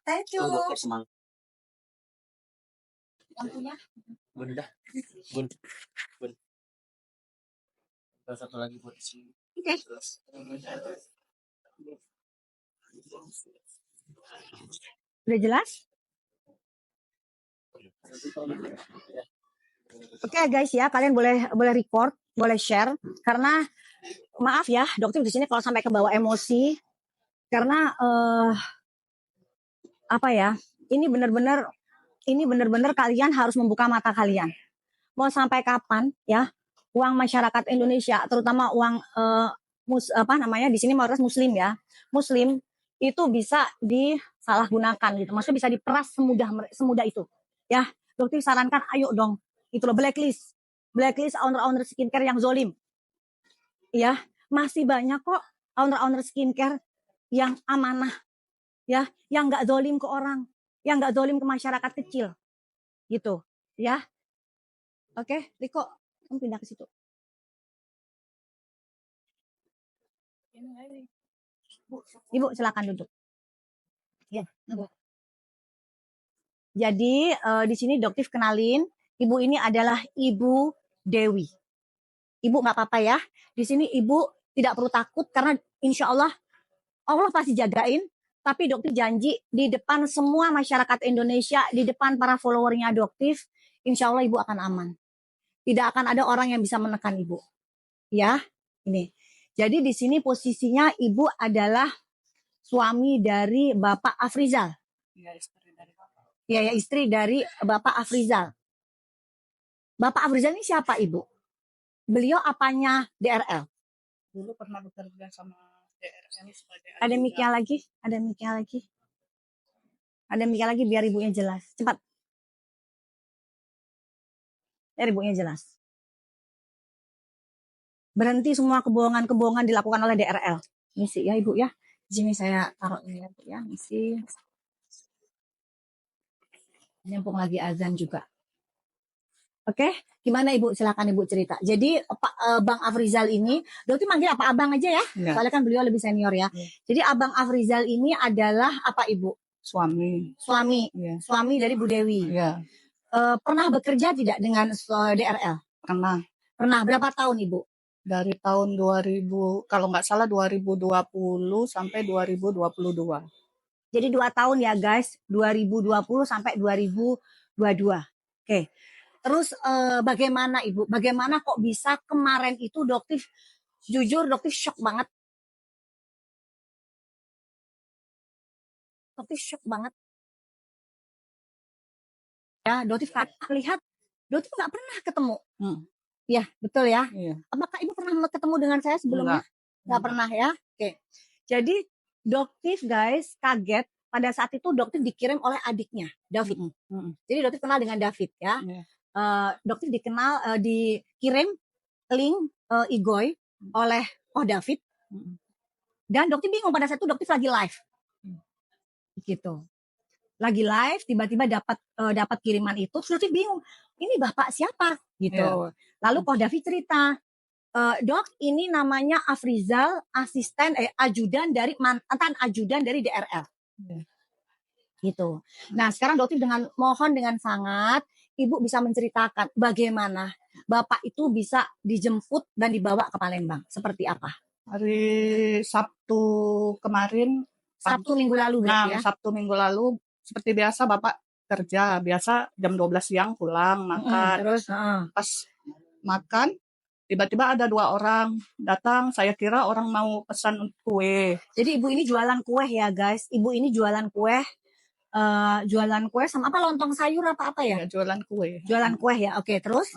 Thank you. Dokter semangat. Lampunya. Bun dah. Bun. Satu lagi buat sini. Oke. Udah jelas? Oke guys ya, kalian boleh record, boleh share karena maaf ya, dokter di sini kalau sampai kebawa emosi karena apa ya? Ini benar-benar kalian harus membuka mata kalian. Mau sampai kapan ya? Uang masyarakat Indonesia, terutama uang di sini mayoritas Muslim ya. Muslim itu bisa disalahgunakan gitu. Maksudnya bisa diperas semudah itu. Ya, dokter sarankan ayo dong. Itu loh blacklist owner skincare yang zolim. Ya, masih banyak kok owner skincare yang amanah. Ya, yang nggak zolim ke orang, yang nggak zolim ke masyarakat kecil. Gitu, ya. Oke, Riko, kamu pindah ke situ. Ibu silakan duduk. Ya, Ibu. Jadi di sini dokter kenalin, ibu ini adalah Ibu Dewi. Ibu nggak apa-apa ya. Di sini ibu tidak perlu takut karena insya Allah pasti jagain. Tapi dokter janji di depan semua masyarakat Indonesia, di depan para followernya dokter, insya Allah ibu akan aman. Tidak akan ada orang yang bisa menekan ibu. Ya, ini. Jadi di sini posisinya ibu adalah suami dari Bapak Afrizal. Ya, istri dari Bapak Afrizal. Bapak Afrizal ini siapa, Ibu? Beliau apanya DRL? Dulu pernah bekerja sama DRL sebagai Ada mic-nya lagi biar ibunya jelas. Cepat. Biar ibunya jelas. Berhenti semua kebohongan dilakukan oleh DRL. Misi ya, Ibu ya. Di sini saya taruh ini ya, Bu ya. Misi. Nyambung lagi azan juga. Oke, gimana Ibu? Silakan Ibu cerita. Jadi Bang Afrizal ini, dokter manggil apa abang aja ya? Soalnya kan beliau lebih senior ya. Jadi Abang Afrizal ini adalah apa Ibu? Suami. Suami dari Bu Dewi. Ya. Pernah bekerja tidak dengan DRL? Pernah. Berapa tahun Ibu? Dari tahun 2000, kalau nggak salah 2020 sampai 2022. Jadi 2 tahun ya guys, 2020 sampai 2022. Oke. Terus bagaimana Ibu? Bagaimana kok bisa kemarin itu dokter, jujur dokter shock banget. Ya, dokter lihat, dokter nggak pernah ketemu. Ya, betul ya. Iya. Apakah Ibu pernah ketemu dengan saya sebelumnya? Nggak pernah ya. Oke. Jadi dokter guys kaget pada saat itu dokter dikirim oleh adiknya David. Jadi dokter kenal dengan David ya. Dokter dikirim link Igoy oleh David. Dan dokter bingung pada saat itu dokter lagi live. Gitu. Lagi live tiba-tiba dapat kiriman itu, terus dokter bingung. Ini Bapak siapa? Gitu. Lalu David cerita, Dok, ini namanya Afrizal, mantan ajudan dari DRL. Gitu. Nah, sekarang dokter mohon dengan sangat Ibu bisa menceritakan bagaimana Bapak itu bisa dijemput dan dibawa ke Palembang. Seperti apa? Hari Sabtu kemarin. Sabtu minggu lalu ya? Sabtu minggu lalu seperti biasa Bapak kerja. Biasa jam 12 siang pulang makan. Terus pas makan tiba-tiba ada 2 orang datang. Saya kira orang mau pesan kue. Jadi Ibu ini jualan kue ya guys. Ibu ini jualan kue. Jualan kue sama apa, lontong sayur apa ya? Jualan kue. Jualan kue ya. Oke, terus?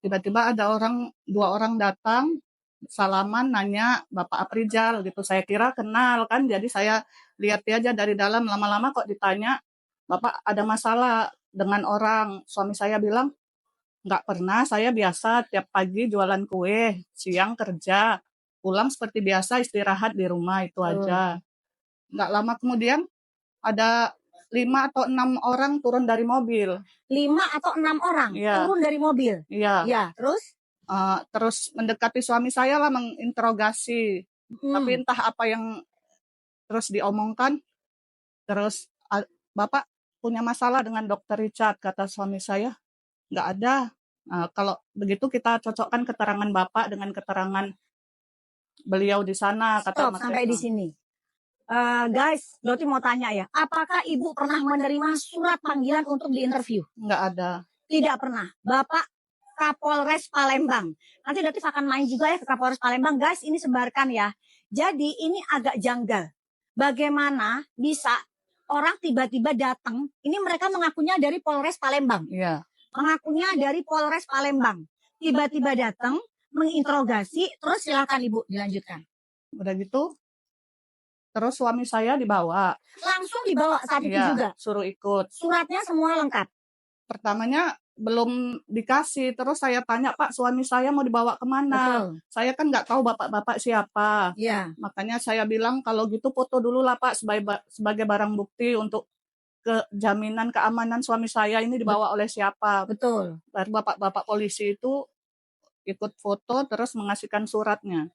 Tiba-tiba ada 2 orang datang, salaman, nanya Bapak Afrizal gitu. Saya kira kenal kan, jadi saya lihat aja dari dalam. Lama-lama kok ditanya, Bapak ada masalah dengan orang. Suami saya bilang, nggak pernah, saya biasa tiap pagi jualan kue, siang kerja, pulang seperti biasa istirahat di rumah, itu aja. Nggak lama kemudian ada 5 atau 6 orang turun dari mobil. 5 atau 6 orang turun dari mobil? Iya. Terus? Terus mendekati suami saya lah, menginterogasi. Tapi entah apa yang terus diomongkan. Terus Bapak punya masalah dengan dokter Richard, kata suami saya. Nggak ada. Kalau begitu kita cocokkan keterangan Bapak dengan keterangan beliau di sana, kata Stop Mas sampai di Retno. sini. Guys, Doti mau tanya ya, apakah Ibu pernah menerima surat panggilan untuk diinterview? Nggak ada. Tidak pernah. Bapak Kapolres Palembang. Nanti Doti akan main juga ya ke Kapolres Palembang. Guys, ini sebarkan ya. Jadi ini agak janggal. Bagaimana bisa orang tiba-tiba datang, ini mereka mengakunya dari Polres Palembang. Iya. Mengakunya dari Polres Palembang. Tiba-tiba datang, menginterogasi, terus silakan Ibu dilanjutkan. Udah gitu, terus suami saya dibawa. Langsung dibawa saat itu Iya, juga. suruh ikut. Suratnya semua lengkap. Pertamanya belum dikasih, terus saya tanya, Pak, suami saya mau dibawa kemana? Betul. Saya kan nggak tahu bapak-bapak siapa. Iya. Makanya saya bilang kalau gitu foto dulu lah Pak sebagai barang bukti untuk jaminan keamanan suami saya ini dibawa oleh siapa. Betul. Baru bapak-bapak polisi itu ikut foto terus mengasihkan suratnya.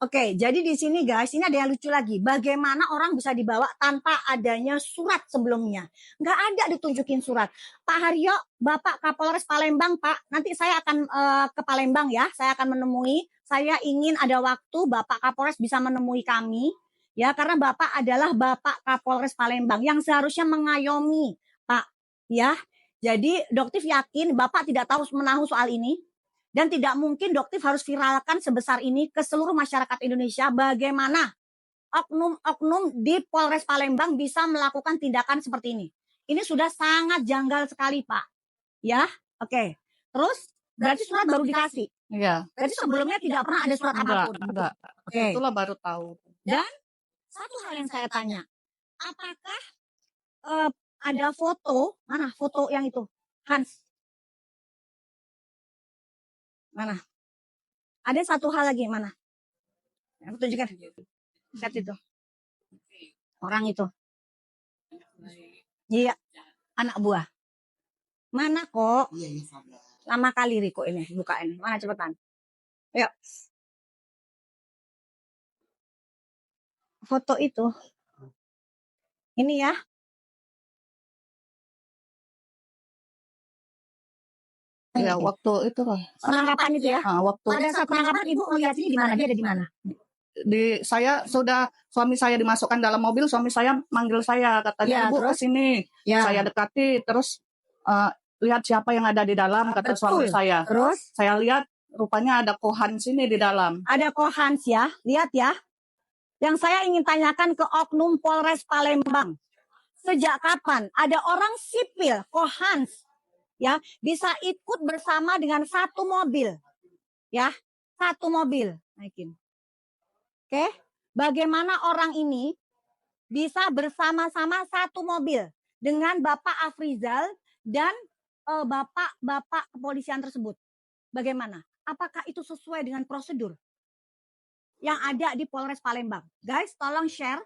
Oke, jadi di sini guys, ini ada yang lucu lagi. Bagaimana orang bisa dibawa tanpa adanya surat sebelumnya? Nggak ada ditunjukin surat. Pak Haryo, Bapak Kapolres Palembang, Pak. Nanti saya akan ke Palembang ya. Saya akan menemui. Saya ingin ada waktu Bapak Kapolres bisa menemui kami. Ya, karena Bapak adalah Bapak Kapolres Palembang yang seharusnya mengayomi, Pak. Ya, jadi Doktif yakin Bapak tidak tahu menahu soal ini. Dan tidak mungkin Doktif harus viralkan sebesar ini ke seluruh masyarakat Indonesia bagaimana oknum-oknum di Polres Palembang bisa melakukan tindakan seperti ini. Ini sudah sangat janggal sekali, Pak. Ya, oke. Terus berarti surat baru dikasih. Iya. Berarti sebelumnya tidak pernah ada surat apapun. Enggak. Oke. Itulah baru tahu. Dan satu hal yang saya tanya, apakah ada foto, mana foto yang itu? Hans. Mana? Ada satu hal lagi, mana? Aku tunjukkan. Lihat itu. Orang itu. Iya, anak buah. Mana kok? Lama kali Riko ini bukain. Mana cepetan? Ayo. Foto itu. Ini ya. Ya, waktu itu lah. Penangkapan itu ya. Waktu Pada saat penangkapan Ibu melihat ini di mana? Dia ada di mana? Suami saya dimasukkan dalam mobil, suami saya manggil saya, katanya, Ya, Ibu terus? kesini. Ya. Saya dekati, terus lihat siapa yang ada di dalam, kata suami saya. Terus? Saya lihat rupanya ada Kohan sini di dalam. Ada Kohans ya, lihat ya. Yang saya ingin tanyakan ke oknum Polres Palembang. Sejak kapan ada orang sipil Kohans ya bisa ikut bersama dengan satu mobil? Ya, satu mobil. Naikin. Oke, bagaimana orang ini bisa bersama-sama satu mobil dengan Bapak Afrizal dan bapak-bapak kepolisian tersebut? Bagaimana? Apakah itu sesuai dengan prosedur yang ada di Polres Palembang? Guys, tolong share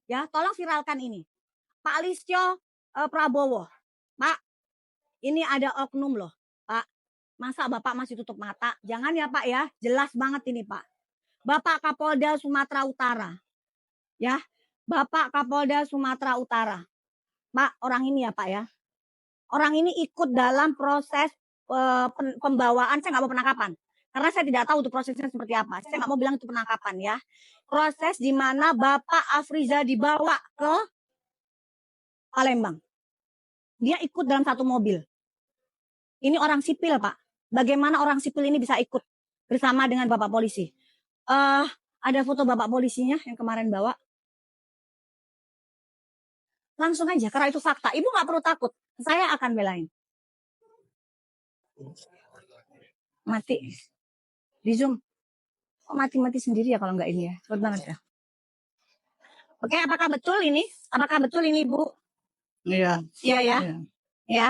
ya, tolong viralkan ini. Pak Listio Prabowo, Pak, ini ada oknum loh, Pak. Masa Bapak masih tutup mata? Jangan ya Pak ya, jelas banget ini Pak. Bapak Kapolda Sumatera Utara, ya, Bapak Kapolda Sumatera Utara. Pak, orang ini ya Pak ya. Orang ini ikut dalam proses pembawaan, saya nggak mau penangkapan. Karena saya tidak tahu itu prosesnya seperti apa. Saya nggak mau bilang itu penangkapan ya. Proses di mana Bapak Afriza dibawa ke Palembang. Dia ikut dalam satu mobil. Ini orang sipil Pak. Bagaimana orang sipil ini bisa ikut bersama dengan Bapak polisi? Ada foto Bapak polisinya yang kemarin bawa. Langsung aja, karena itu fakta. Ibu nggak perlu takut. Saya akan belain. Mati. Di Zoom. Kok mati-mati sendiri ya kalau nggak ini ya? Cepet banget ya. Oke, apakah betul ini? Apakah betul ini, Bu? Iya. Iya ya. Ya.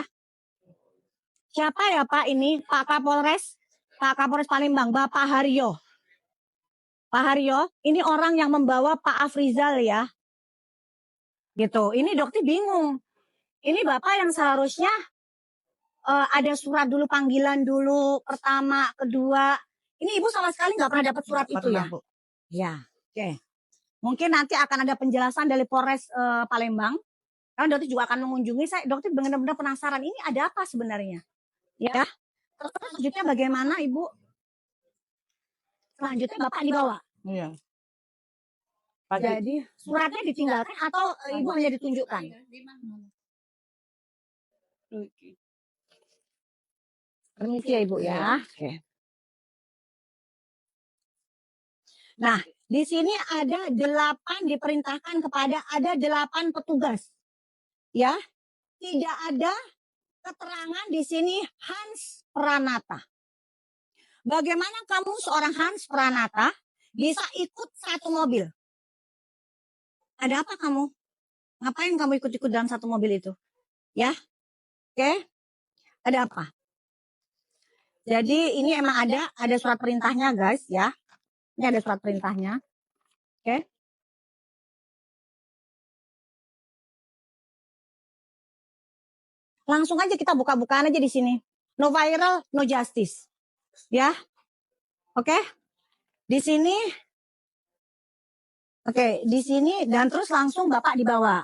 Siapa ya Pak ini? Pak Kapolres Palembang, Bapak Haryo. Pak Haryo, ini orang yang membawa Pak Afrizal ya. Gitu. Ini Dokter bingung. Ini Bapak yang seharusnya ada surat dulu, panggilan dulu, pertama, kedua. Ini Ibu sama sekali nggak pernah dapat surat itu ya? Bu. Ya, oke. Mungkin nanti akan ada penjelasan dari Polres Palembang. Karena dokter juga akan mengunjungi saya. Dokter benar-benar penasaran ini ada apa sebenarnya, ya. Terus selanjutnya bagaimana Ibu? Selanjutnya Bapak dibawa. Iya. Jadi suratnya ditinggalkan atau Ibu hanya ditunjukkan? Permisi ya Ibu ya. Oke. Nah, di sini ada 8 diperintahkan kepada ada 8 petugas. Ya. Tidak ada keterangan di sini Hans Pranata. Bagaimana kamu seorang Hans Pranata bisa ikut satu mobil? Ada apa kamu? Ngapain kamu ikut-ikut dalam satu mobil itu? Ya. Oke. Ada apa? Jadi ini emang ada surat perintahnya guys ya. Ini ada surat perintahnya. Oke. Langsung aja kita buka-bukaan aja di sini. No viral, no justice. Ya. Oke. Di sini. Oke, di sini dan terus langsung Bapak dibawa.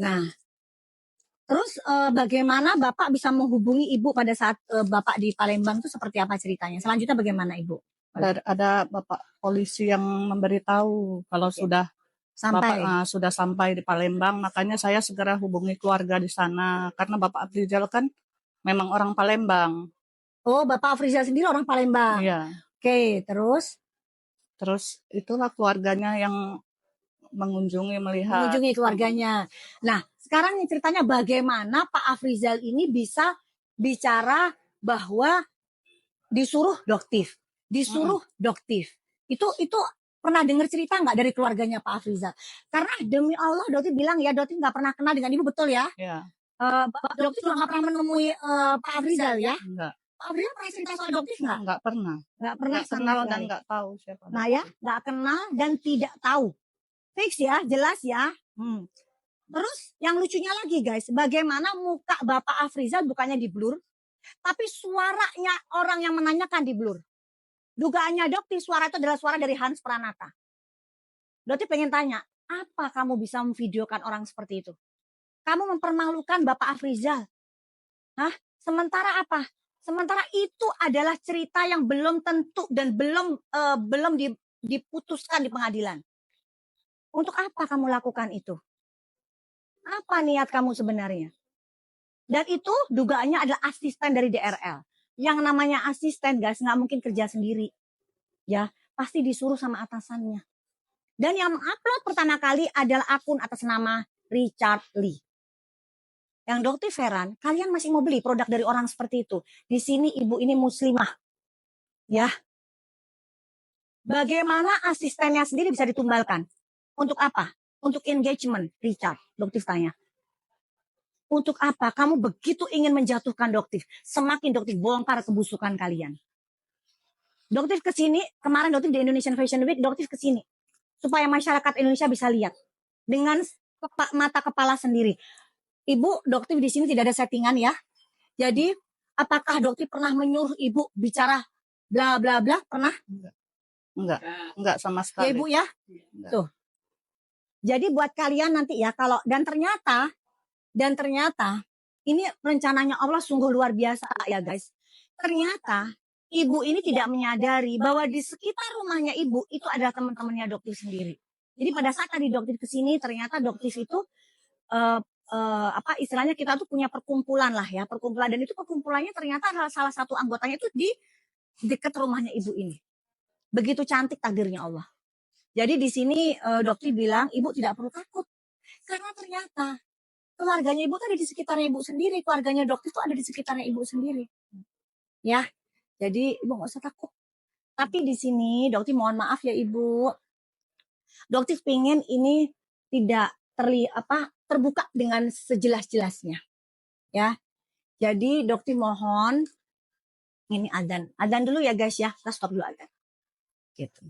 Nah, terus bagaimana Bapak bisa menghubungi Ibu pada saat Bapak di Palembang itu seperti apa ceritanya? Selanjutnya bagaimana Ibu? Ada Bapak polisi yang memberitahu kalau sudah Sampai. Bapak sudah sampai di Palembang, makanya saya segera hubungi keluarga di sana karena Bapak Afrizal kan memang orang Palembang. Oh, Bapak Afrizal sendiri orang Palembang. Iya. Oke, terus itulah keluarganya yang mengunjungi, melihat. Mengunjungi keluarganya. Nah, sekarang ceritanya bagaimana Pak Afrizal ini bisa bicara bahwa disuruh doktif, doktif. Itu pernah dengar cerita nggak dari keluarganya Pak Afrizal? Karena demi Allah doktif bilang ya, doktif nggak pernah kenal dengan Ibu, betul ya? Iya. Doktif juga nggak pernah menemui Pak Afrizal ya? Enggak. Pak Afrizal pernah cerita soal doktif nggak? Enggak pernah. Nggak pernah Nggak kenal dan nggak tahu siapa. Nah ya, nggak kenal dan tidak tahu. Fix ya, jelas ya. Terus yang lucunya lagi guys, bagaimana muka Bapak Afrizal bukannya di blur, tapi suaranya orang yang menanyakan di blur. Dugaannya dokter suara itu adalah suara dari Hans Pranata. Dokter pengen tanya, apa kamu bisa memvideokan orang seperti itu? Kamu mempermalukan Bapak Afrizal. Hah? Sementara apa? Sementara itu adalah cerita yang belum tentu dan belum diputuskan di pengadilan. Untuk apa kamu lakukan itu? Apa niat kamu sebenarnya? Dan itu dugaannya adalah asisten dari DRL. Yang namanya asisten guys nggak mungkin kerja sendiri. Ya, pasti disuruh sama atasannya. Dan yang mengupload pertama kali adalah akun atas nama Richard Lee. Yang Dokter Feran, kalian masih mau beli produk dari orang seperti itu? Di sini ibu ini muslimah. Ya. Bagaimana asistennya sendiri bisa ditumbalkan? Untuk apa? Untuk engagement, Richard. Dokter tanya. Untuk apa? Kamu begitu ingin menjatuhkan Dokter. Semakin Dokter bongkar kebusukan kalian. Dokter kesini, kemarin Dokter di Indonesian Fashion Week, Dokter kesini. Supaya masyarakat Indonesia bisa lihat. Dengan mata kepala sendiri. Ibu, Dokter di sini tidak ada settingan ya. Jadi, apakah Dokter pernah menyuruh Ibu bicara bla bla bla? Pernah? Enggak sama sekali. Ya Ibu ya? Enggak. Tuh. Jadi buat kalian nanti ya, kalau dan ternyata ini rencananya Allah sungguh luar biasa ya guys. Ternyata ibu ini tidak menyadari bahwa di sekitar rumahnya ibu itu adalah teman-temannya Dokter sendiri. Jadi pada saat tadi Dokter kesini ternyata Dokter itu istilahnya kita tuh punya perkumpulan lah ya, perkumpulan, dan itu perkumpulannya ternyata adalah salah satu anggotanya itu di dekat rumahnya ibu ini. Begitu cantik takdirnya Allah. Jadi di sini Dokter bilang ibu tidak perlu takut karena ternyata keluarganya ibu kan ada di sekitarnya ibu sendiri, keluarganya Dokter itu ada di sekitarnya ibu sendiri. Ya, jadi ibu nggak usah takut. Tapi di sini Dokter mohon maaf ya ibu, Dokter pengen ini tidak terbuka dengan sejelas-jelasnya. Ya, jadi Dokter mohon ini adzan dulu ya guys ya, kita stop dulu adzan. Gitu.